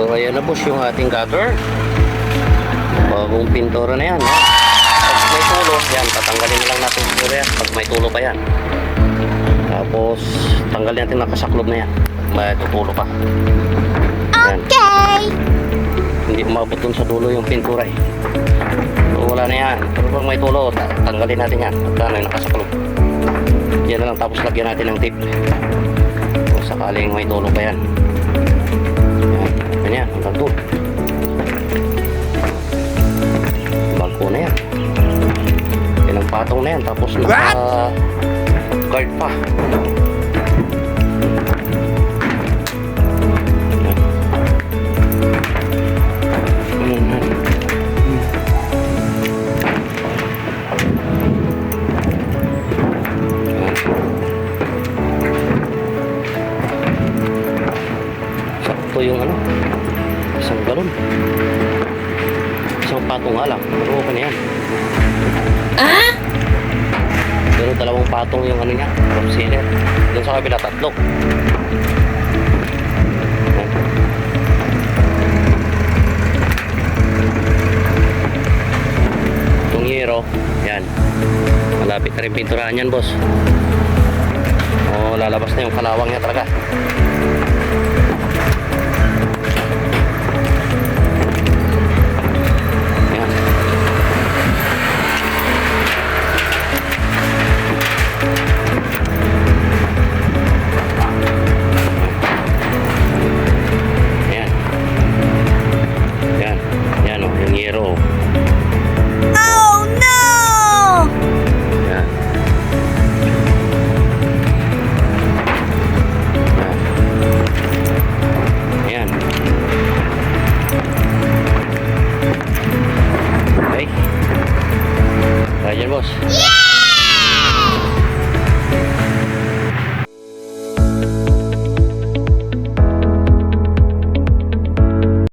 So ayan na boss yung ating gutter. Bagong pintura na yan. Pag may tulo, yan, tatanggalin na lang natin siguro yan. Pag may tulo pa yan. Tapos tanggalin natin nakasaklob na yan. May tutulo pa. Yan. Okay. Hindi umabot dun sa dulo yung pintura eh. So wala na yan. Pero pag may tulo, tanggalin natin yan. Pagka yung nakasaklob. Yan na lang, tapos lagyan natin ng tape. Kung sakaling may tulo pa yan. Yan, ganyan, hanggang doon. Bangko na yan. Ilang patong na yan, tapos naka guard pa. Sakto yung ano, isang galon, isang patong nga lang, pero okay na yan. Pero dalawang patong yung ano niya, drop sealer. Doon sa kabila tatlo. Itong hero, yan, malapit na rin pinturahan yan boss. O lalabas na yung kalawang niya talaga. Oh no! Yan. Yan. Okay. Kaya dyan boss.